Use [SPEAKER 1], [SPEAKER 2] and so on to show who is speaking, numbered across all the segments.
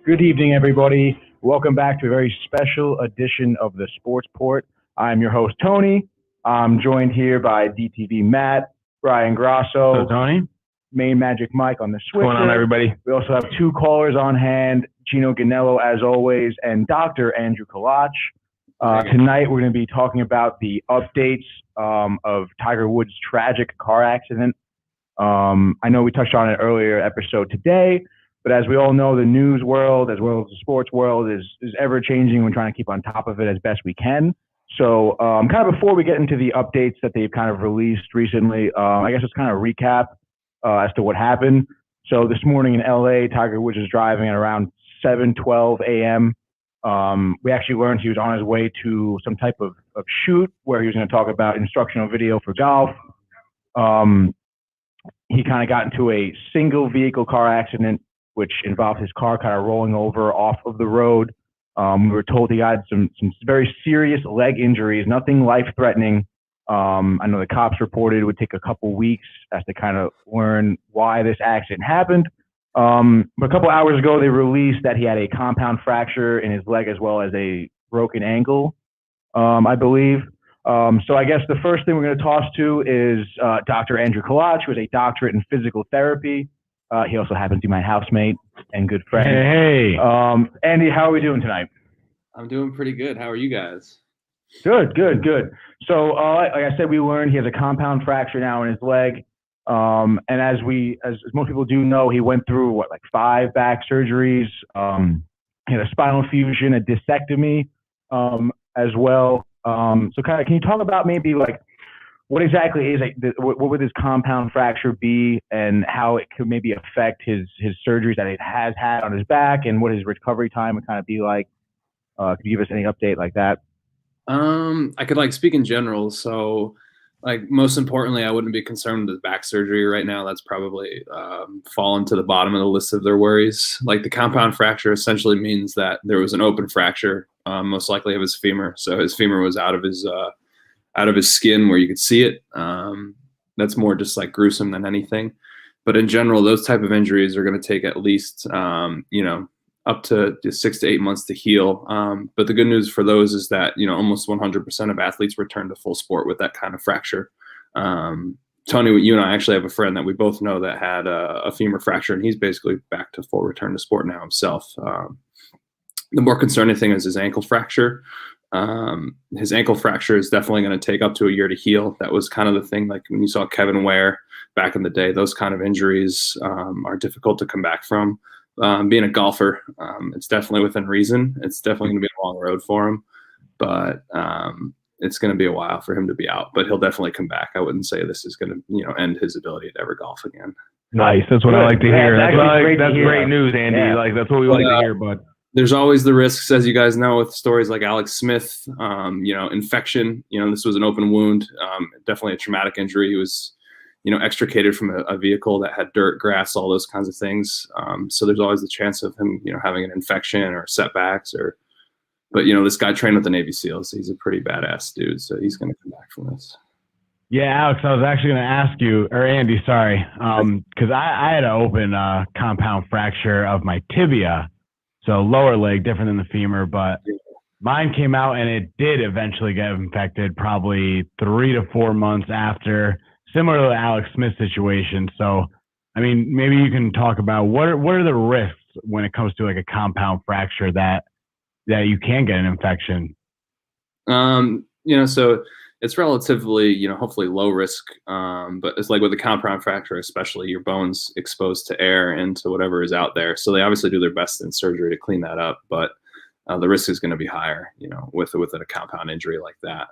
[SPEAKER 1] Good evening, everybody. Welcome back to a very special edition of the Sports Port. I'm your host, Tony. I'm joined here by DTV Matt, Brian Grosso,
[SPEAKER 2] Hello, Tony.
[SPEAKER 1] Main Magic Mike on the switcher.
[SPEAKER 2] What's going on, everybody?
[SPEAKER 1] We also have two callers on hand, Gino Ganello, as always, and Dr. Andrew Kolach. Tonight, we're going to be talking about the updates of Tiger Woods' tragic car accident. I know we touched on it earlier episode today, but as we all know, the news world, as well as the sports world, is ever changing. We're trying to keep on top of it as best we can. So kind of before we get into the updates that they've kind of released recently, I guess let's kind of recap as to what happened. So this morning in LA, Tiger Woods was driving at around 7:12 a.m. We actually learned he was on his way to some type of shoot where he was going to talk about instructional video for golf. He kind of got into a single vehicle car accident, which involved his car kind of rolling over off of the road. We were told he had some very serious leg injuries, nothing life-threatening. I know the cops reported it would take a couple weeks as to kind of learn why this accident happened. But a couple hours ago, they released that he had a compound fracture in his leg as well as a broken ankle, I believe. So I guess the first thing we're going to toss to is Dr. Andrew Kolach, who is a doctorate in physical therapy. He also happens to be my housemate and good friend.
[SPEAKER 2] Hey.
[SPEAKER 1] Andy, how are we doing tonight?
[SPEAKER 3] I'm doing pretty good. How are you guys?
[SPEAKER 1] Good. So like I said, we learned he has a compound fracture now in his leg. And as most people do know, he went through like 5 back surgeries. He had a spinal fusion, a discectomy as well. So kind of, can you talk about maybe like what exactly is what would this compound fracture be, and how it could maybe affect his surgeries that it has had on his back, and what his recovery time would kind of be like? Could you give us any update like that?
[SPEAKER 3] I could speak in general. So most importantly, I wouldn't be concerned with back surgery right now. That's probably fallen to the bottom of the list of their worries. Like the compound fracture essentially means that there was an open fracture, most likely of his femur. So his femur was out of his skin where you could see it. That's more just like gruesome than anything. But in general, those type of injuries are going to take at least, up to 6 to 8 months to heal. But the good news for those is that, almost 100% of athletes return to full sport with that kind of fracture. Tony, you and I actually have a friend that we both know that had a femur fracture, and he's basically back to full return to sport now himself. The more concerning thing is his ankle fracture. His ankle fracture is definitely going to take up to a year to heal. That was kind of the thing, like when you saw Kevin Ware back in the day, those kind of injuries are difficult to come back from. Being a golfer, it's definitely within reason. It's definitely going to be a long road for him, but it's going to be a while for him to be out, but he'll definitely come back. I wouldn't say this is going to, end his ability to ever golf again.
[SPEAKER 2] Nice. That's what I like to hear. That's great news, Andy.
[SPEAKER 1] Yeah.
[SPEAKER 2] Like that's what we like to hear, but
[SPEAKER 3] there's always the risks, as you guys know, with stories like Alex Smith, infection. This was an open wound, definitely a traumatic injury. He was, extricated from a vehicle that had dirt, grass, all those kinds of things. So there's always the chance of him, having an infection or setbacks but this guy trained with the Navy SEALs. So he's a pretty badass dude. So he's going to come back from this.
[SPEAKER 2] yeah, Alex, I was actually going to ask you, or Andy, sorry, because I had an open compound fracture of my tibia. So lower leg, different than the femur, but mine came out and it did eventually get infected probably 3 to 4 months after, similar to the Alex Smith situation. So, I mean, maybe you can talk about what are the risks when it comes to like a compound fracture that you can get an infection?
[SPEAKER 3] So it's relatively, hopefully low risk. But it's like with a compound fracture, especially your bones exposed to air and to whatever is out there. So they obviously do their best in surgery to clean that up, but the risk is going to be higher, with a compound injury like that.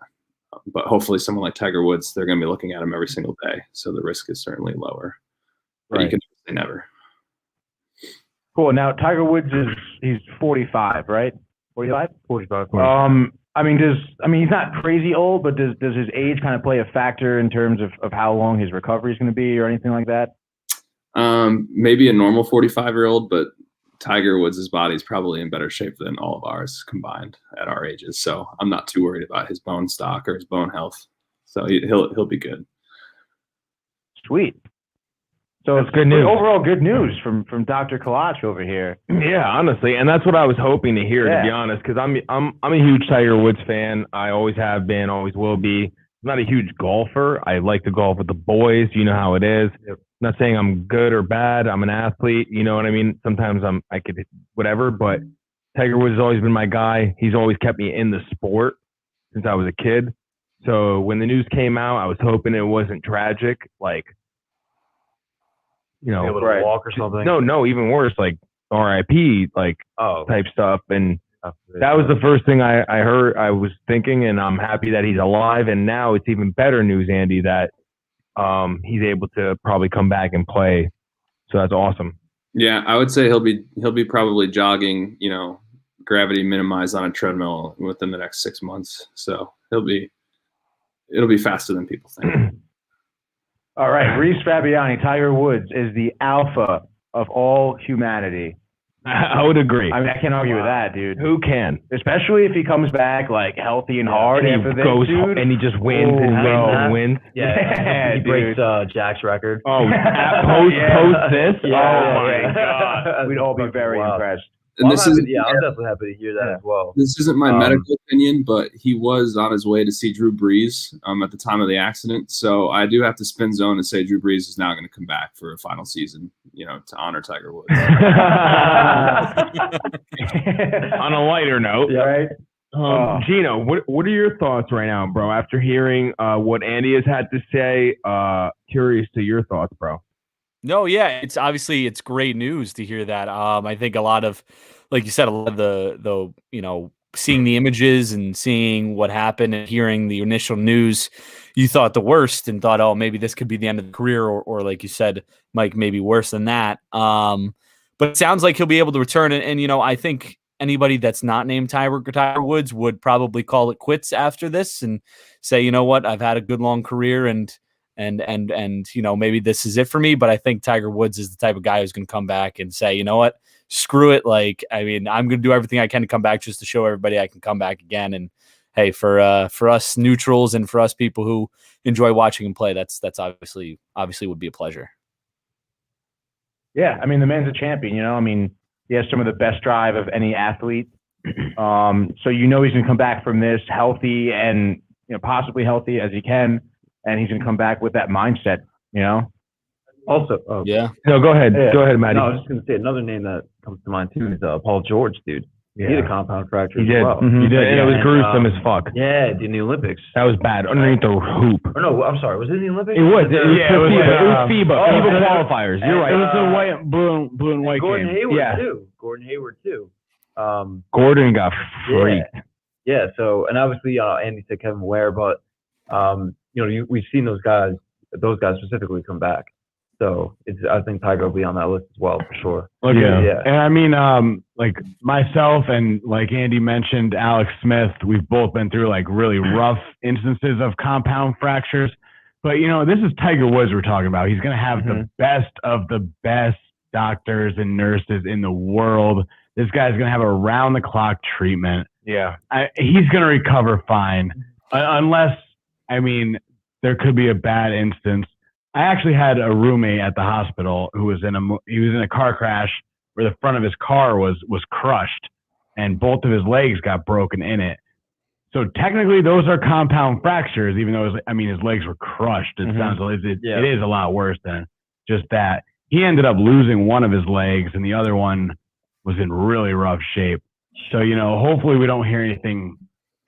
[SPEAKER 3] But hopefully someone like Tiger Woods, they're going to be looking at him every single day. So the risk is certainly lower. But
[SPEAKER 1] Right.
[SPEAKER 3] you can say never.
[SPEAKER 1] Cool. Now Tiger Woods he's 45, right? 45?
[SPEAKER 2] 45.
[SPEAKER 1] He's not crazy old, but does his age kind of play a factor in terms of how long his recovery is going to be or anything like that?
[SPEAKER 3] Maybe a normal 45-year-old, but Tiger Woods' body is probably in better shape than all of ours combined at our ages. So I'm not too worried about his bone stock or his bone health. So he'll be good.
[SPEAKER 1] Sweet. So
[SPEAKER 4] that's good news.
[SPEAKER 1] Overall, good news from Dr. Kolach over here.
[SPEAKER 4] Yeah, honestly, and that's what I was hoping to hear, to be honest, because I'm a huge Tiger Woods fan. I always have been, always will be. I'm not a huge golfer. I like to golf with the boys. You know how it is. Yep. Not saying I'm good or bad. I'm an athlete. You know what I mean? Sometimes I could whatever, but Tiger Woods has always been my guy. He's always kept me in the sport since I was a kid. So when the news came out, I was hoping it wasn't tragic, like, you know,
[SPEAKER 5] able to walk or something.
[SPEAKER 4] No, even worse, like RIP, like type stuff. And that was the first thing I heard. I was thinking, and I'm happy that he's alive. And now it's even better news, Andy, that he's able to probably come back and play. So that's awesome.
[SPEAKER 3] Yeah, I would say he'll be probably jogging, you know, gravity minimized on a treadmill within the next 6 months. So it'll be faster than people think.
[SPEAKER 1] All right, Reese Fabiani, Tiger Woods is the alpha of all humanity.
[SPEAKER 4] I would agree.
[SPEAKER 1] I mean, I can't argue with that, dude.
[SPEAKER 4] Who can?
[SPEAKER 1] Especially if he comes back like healthy and hard
[SPEAKER 4] and
[SPEAKER 1] after
[SPEAKER 4] he
[SPEAKER 1] this,
[SPEAKER 4] goes
[SPEAKER 1] dude.
[SPEAKER 4] And he just wins and wins.
[SPEAKER 5] Yeah, he breaks Jack's record.
[SPEAKER 4] Oh, post this?
[SPEAKER 1] Yeah, oh my God. We'd all be very impressed.
[SPEAKER 3] And
[SPEAKER 5] I'm
[SPEAKER 3] I'm
[SPEAKER 5] definitely happy to hear that as well.
[SPEAKER 3] This isn't my medical opinion, but he was on his way to see Drew Brees at the time of the accident. So I do have to spin zone and say Drew Brees is now going to come back for a final season, you know, to honor Tiger Woods.
[SPEAKER 4] On a lighter note,
[SPEAKER 1] right?
[SPEAKER 4] Gino, what are your thoughts right now, bro? After hearing what Andy has had to say, curious to your thoughts, bro.
[SPEAKER 6] No, yeah, it's great news to hear that. I think a lot of, like you said, a lot of the you know, seeing the images and seeing what happened and hearing the initial news, you thought the worst and thought, oh, maybe this could be the end of the career, or like you said, Mike, maybe worse than that. But it sounds like he'll be able to return, and you know, I think anybody that's not named Tiger Woods would probably call it quits after this and say, you know what, I've had a good long career and you know, maybe this is it for me. But I think Tiger Woods is the type of guy who's going to come back and say, you know what, screw it. Like, I mean, I'm going to do everything I can to come back just to show everybody I can come back again. And hey, for us neutrals and for us people who enjoy watching him play, that's obviously would be a pleasure.
[SPEAKER 1] Yeah, I mean, the man's a champion. You know, I mean, he has some of the best drive of any athlete. So you know he's going to come back from this healthy and, you know, possibly healthy as he can. And he's going to come back with that mindset, you know?
[SPEAKER 5] Also,
[SPEAKER 6] yeah.
[SPEAKER 4] No, go ahead. Yeah. Go ahead, Matty.
[SPEAKER 5] No, I was just going to say another name that comes to mind, too, is Paul George, dude. Yeah. He had a compound fracture
[SPEAKER 4] as
[SPEAKER 5] well.
[SPEAKER 4] Mm-hmm. He did, and it was gruesome as fuck.
[SPEAKER 5] Yeah, in the Olympics.
[SPEAKER 4] That was bad. Underneath the hoop.
[SPEAKER 5] Oh, no, I'm sorry. Was it in the Olympics?
[SPEAKER 4] It was. It was FIBA. FIBA qualifiers. You're right.
[SPEAKER 2] It was the white, blue and white
[SPEAKER 5] Gordon
[SPEAKER 2] game.
[SPEAKER 5] Hayward, too. Gordon Hayward, too.
[SPEAKER 4] Gordon got freaked.
[SPEAKER 5] Yeah, so, and obviously, Andy said Kevin Ware, but, you know, we've seen those guys specifically come back. So I think Tiger will be on that list as well, for sure.
[SPEAKER 2] Okay. Yeah. And I mean, like myself and like Andy mentioned, Alex Smith, we've both been through like really rough instances of compound fractures. But, you know, this is Tiger Woods we're talking about. He's going to have the best of the best doctors and nurses in the world. This guy's going to have around-the-clock treatment.
[SPEAKER 4] Yeah.
[SPEAKER 2] He's going to recover fine. Unless, I mean, there could be a bad instance. I actually had a roommate at the hospital who was in a car crash where the front of his car was crushed and both of his legs got broken in it. So technically those are compound fractures, even though his legs were crushed. It sounds like it is a lot worse than just that. He ended up losing one of his legs and the other one was in really rough shape. So, you know, hopefully we don't hear anything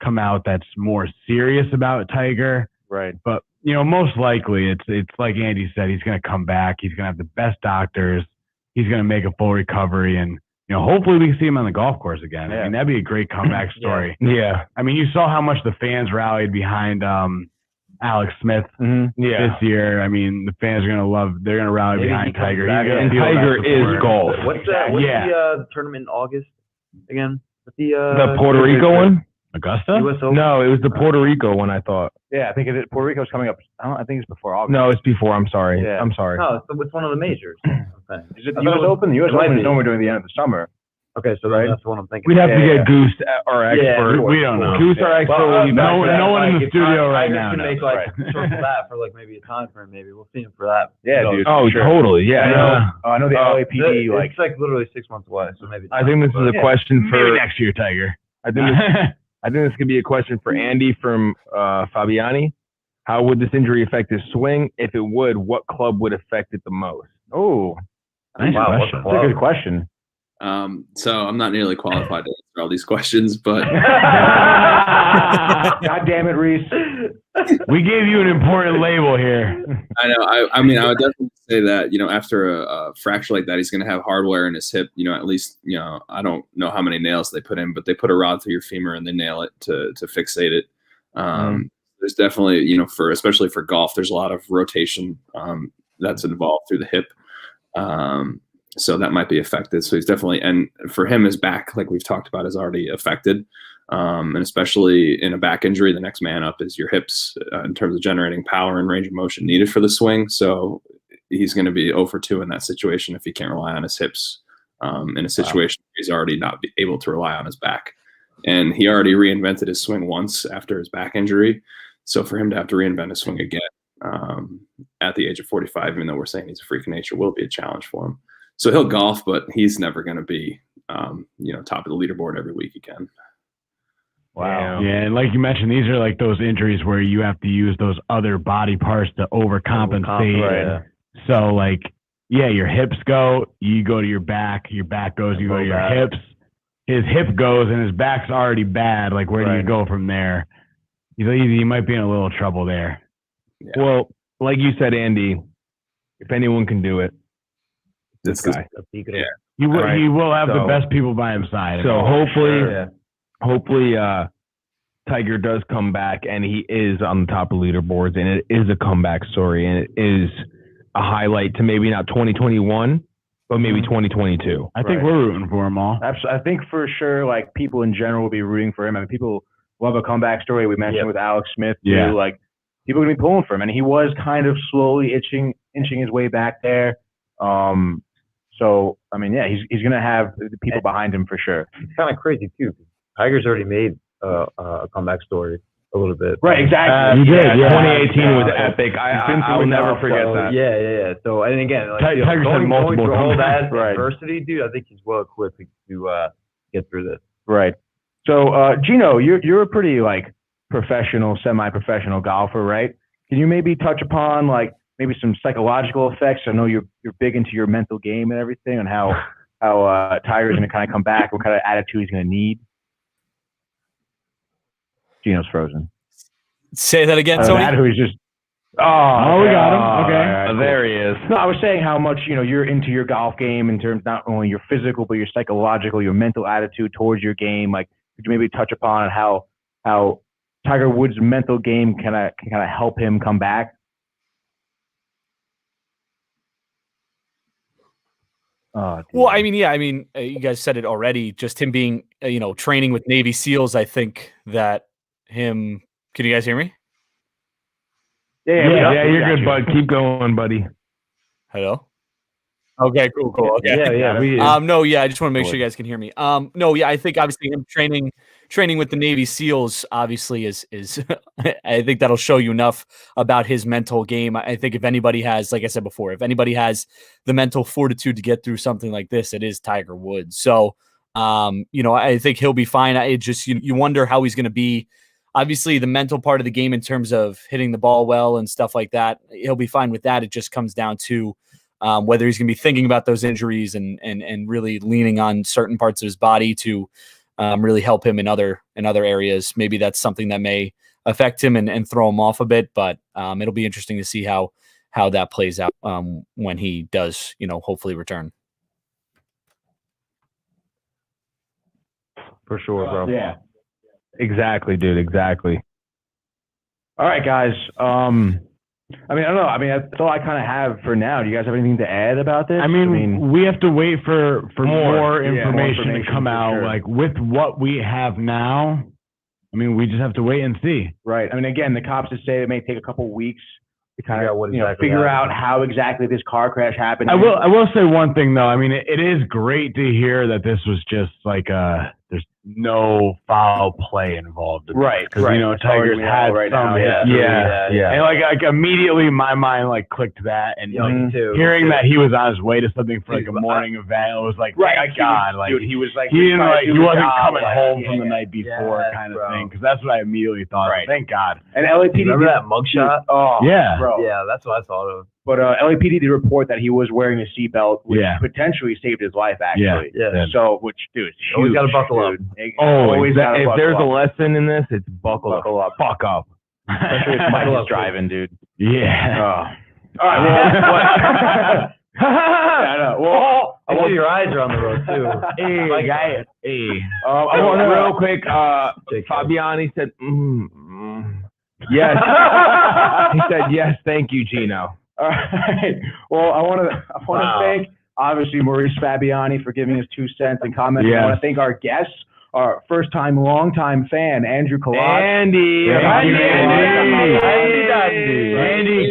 [SPEAKER 2] come out that's more serious about Tiger.
[SPEAKER 1] Right.
[SPEAKER 2] But, you know, most likely it's like Andy said, he's going to come back. He's going to have the best doctors. He's going to make a full recovery. And, you know, hopefully we can see him on the golf course again. Yeah. I mean, that'd be a great comeback story.
[SPEAKER 4] Yeah.
[SPEAKER 2] I mean, you saw how much the fans rallied behind Alex Smith this year. I mean, the fans are going to rally behind Tiger.
[SPEAKER 4] And Tiger is golf.
[SPEAKER 5] What's the tournament in August again?
[SPEAKER 4] The Puerto Rico one?
[SPEAKER 2] Augusta?
[SPEAKER 4] No, it was the Puerto Rico one, I thought.
[SPEAKER 1] Yeah, I think Puerto Rico's coming up. I think it's before August.
[SPEAKER 4] No, it's before. I'm sorry.
[SPEAKER 1] Yeah.
[SPEAKER 4] I'm sorry.
[SPEAKER 5] No, it's one of the majors.
[SPEAKER 1] Is it the U.S. Open? The U.S. Open is normally during the end of the summer.
[SPEAKER 5] Okay, so
[SPEAKER 1] Right.
[SPEAKER 5] that's the one I'm thinking.
[SPEAKER 2] We'd have to
[SPEAKER 1] Yeah.
[SPEAKER 2] get Goose, our expert.
[SPEAKER 5] Yeah,
[SPEAKER 2] we don't know.
[SPEAKER 4] Goose, our expert, will be back
[SPEAKER 2] no
[SPEAKER 4] for that.
[SPEAKER 2] one in the
[SPEAKER 5] if
[SPEAKER 2] studio right
[SPEAKER 5] Tigers
[SPEAKER 2] now
[SPEAKER 5] can
[SPEAKER 2] knows.
[SPEAKER 5] make like
[SPEAKER 1] Right.
[SPEAKER 5] circle that for like maybe a time frame. Maybe we'll see him for that.
[SPEAKER 1] Yeah,
[SPEAKER 5] So,
[SPEAKER 1] dude.
[SPEAKER 4] Oh,
[SPEAKER 1] Sure.
[SPEAKER 4] totally. Yeah.
[SPEAKER 1] I know the LAPD, like,
[SPEAKER 5] it's like literally 6 months away. So maybe.
[SPEAKER 4] I think this is a
[SPEAKER 1] Yeah.
[SPEAKER 4] question for.
[SPEAKER 2] Maybe next year, Tiger.
[SPEAKER 4] I think this could be a question for Andy from Fabiani. How would this injury affect his swing? If it would, what club would affect it the most?
[SPEAKER 1] oh,
[SPEAKER 2] Nice
[SPEAKER 5] Wow,
[SPEAKER 2] question.
[SPEAKER 1] that's a good question.
[SPEAKER 3] So I'm not nearly qualified to answer all these questions, but
[SPEAKER 1] God damn it, Reese.
[SPEAKER 2] We gave you an important label here.
[SPEAKER 3] I know. I mean, I would definitely say that, after a fracture like that, he's going to have hardware in his hip. At least, I don't know how many nails they put in, but they put a rod through your femur and they nail it to fixate it. There's definitely, especially for golf, there's a lot of rotation that's involved through the hip. So that might be affected. So he's definitely, and for him, his back, like we've talked about, is already affected. And especially in a back injury, the next man up is your hips in terms of generating power and range of motion needed for the swing. So he's going to be 0 for 2 in that situation if he can't rely on his hips in a situation where he's already not able to rely on his back. And he already reinvented his swing once after his back injury. So for him to have to reinvent his swing again at the age of 45, even though we're saying he's a freak of nature, will be a challenge for him. So he'll golf, but he's never going to be, top of the leaderboard every week again.
[SPEAKER 1] Wow.
[SPEAKER 2] Yeah, and like you mentioned, these are like those injuries where you have to use those other body parts to overcompensate.
[SPEAKER 1] Right.
[SPEAKER 2] So like, yeah, your hips go, you go to your back goes, you go to your hips. His hip goes and his back's already bad. Like, where do you go from there? You might be in a little trouble there.
[SPEAKER 3] Yeah.
[SPEAKER 4] Well, like you said, Andy, if anyone can do it, this guy.
[SPEAKER 3] Yeah.
[SPEAKER 2] He will have the best people by his side.
[SPEAKER 4] So hopefully,
[SPEAKER 5] Yeah.
[SPEAKER 4] Tiger does come back and he is on the top of leaderboards and it is a comeback story and it is a highlight to maybe not 2021, but maybe 2022.
[SPEAKER 2] I think we're rooting for him all.
[SPEAKER 1] I think for sure, like, people in general will be rooting for him. I mean, people love a comeback story. We mentioned with Alex Smith, too.
[SPEAKER 2] Yeah.
[SPEAKER 1] Like, people are going to be pulling for him. And he was kind of slowly inching his way back there. So, I mean, yeah, he's going to have the people behind him for sure.
[SPEAKER 5] It's kind of crazy too. Tiger's already made a comeback story a little bit.
[SPEAKER 1] Right, exactly.
[SPEAKER 2] He did, yeah.
[SPEAKER 4] 2018 was epic. I will never forget that.
[SPEAKER 5] Yeah. So, and again, like,
[SPEAKER 2] Tiger's had multiple
[SPEAKER 5] going through all that
[SPEAKER 1] Right.
[SPEAKER 5] adversity, dude, I think he's well equipped to get through this.
[SPEAKER 1] Right. So, Gino, you're a pretty, like, professional, semi-professional golfer, right? Can you maybe touch upon, like, maybe some psychological effects? I know you're big into your mental game and everything, and how Tiger's going to kind of come back, what kind of attitude he's going to need. Gino's frozen.
[SPEAKER 6] Say that again, Tony.
[SPEAKER 1] That who's just.
[SPEAKER 2] Oh, we got him. Okay.
[SPEAKER 1] All right, cool.
[SPEAKER 4] There he is.
[SPEAKER 1] No, I was saying how much you're into your golf game in terms not only your physical but your psychological, your mental attitude towards your game. Like, could you maybe touch upon how Tiger Woods' mental game can kind of help him come back?
[SPEAKER 6] Well, I mean, you guys said it already. Just him being, training with Navy SEALs. I think that him. Can you guys hear me?
[SPEAKER 2] Yeah, you're good,
[SPEAKER 4] bud. Keep going, buddy.
[SPEAKER 6] Hello. Okay, cool. Okay.
[SPEAKER 5] Yeah.
[SPEAKER 6] I just want to make sure you guys can hear me. I think obviously him training with the Navy SEALs obviously is I think that'll show you enough about his mental game. I think if anybody has, like I said before, if anybody has the mental fortitude to get through something like this, it is Tiger Woods. So, I think he'll be fine. It just, you wonder how he's going to be. Obviously, the mental part of the game in terms of hitting the ball well and stuff like that, he'll be fine with that. It just comes down to whether he's going to be thinking about those injuries and really leaning on certain parts of his body to really help him in other areas. Maybe that's something that may affect him and throw him off a bit, but it'll be interesting to see how that plays out when he does, hopefully return.
[SPEAKER 5] For sure, bro.
[SPEAKER 1] Yeah.
[SPEAKER 4] Exactly, dude. Exactly.
[SPEAKER 1] All right, guys. I mean, I don't know. I mean, that's all I kind of have for now. Do you guys have anything to add about this?
[SPEAKER 2] I mean, we have to wait for more information to come out.
[SPEAKER 1] Sure.
[SPEAKER 2] Like, with what we have now, I mean, we just have to wait and see.
[SPEAKER 1] Right. I mean, again, the cops just say it may take a couple weeks to kind of figure out how exactly this car crash happened.
[SPEAKER 2] I will say one thing though. I mean, it is great to hear that this was just like there's no foul play involved.
[SPEAKER 1] Right.
[SPEAKER 2] Because Tigers had some history. Yeah. And like immediately my mind like clicked that, and hearing that he was on his way to something for like a morning event, it was like, thank God, like
[SPEAKER 1] he was like
[SPEAKER 2] he wasn't coming home from the night before kind of thing. Because that's what I immediately thought.
[SPEAKER 1] Right.
[SPEAKER 2] Thank God.
[SPEAKER 1] And LAPD
[SPEAKER 5] remember that mugshot?
[SPEAKER 1] Oh
[SPEAKER 2] yeah,
[SPEAKER 1] bro.
[SPEAKER 5] Yeah, that's what I thought of.
[SPEAKER 1] But LAPD did report that he was wearing a seatbelt, which potentially saved his life, actually.
[SPEAKER 5] Yeah.
[SPEAKER 1] So, which, dude, it's huge.
[SPEAKER 5] Always got to buckle up.
[SPEAKER 1] Always gotta
[SPEAKER 4] if
[SPEAKER 1] buckle
[SPEAKER 4] there's
[SPEAKER 1] up.
[SPEAKER 4] a lesson in this, it's buckle up. Fuck up.
[SPEAKER 1] Especially if Mike's driving, dude.
[SPEAKER 2] Yeah.
[SPEAKER 1] All right, I know. Well,
[SPEAKER 5] I see your eyes are on the road, too.
[SPEAKER 2] Hey, guy. Hey.
[SPEAKER 4] I want to real quick. Fabiani said, yes. He said, yes, thank you, Gino.
[SPEAKER 1] All right. Well, I want to thank, obviously, Maurice Fabiani for giving us 2 cents and comments.
[SPEAKER 2] Yes.
[SPEAKER 1] I want to thank our guests, our first-time, long-time fan, Andrew Kolach.
[SPEAKER 2] Andy, get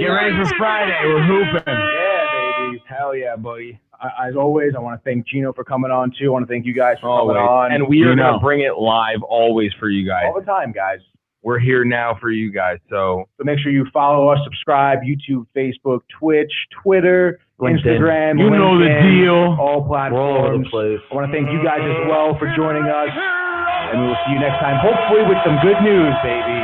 [SPEAKER 2] ready for Friday. We're hooping.
[SPEAKER 1] Yeah, baby. Hell yeah, buddy. As always, I want to thank Gino for coming on, too. I want to thank you guys for coming on.
[SPEAKER 4] And we are going to bring it live always for you guys.
[SPEAKER 1] All the time, guys.
[SPEAKER 4] We're here now for you guys. So
[SPEAKER 1] make sure you follow us, subscribe, YouTube, Facebook, Twitch, Twitter,
[SPEAKER 5] LinkedIn.
[SPEAKER 1] Instagram,
[SPEAKER 2] you know the deal.
[SPEAKER 1] All platforms.
[SPEAKER 5] We're all over the place.
[SPEAKER 1] I want to thank you guys as well for joining us. And we will see you next time, hopefully with some good news, baby.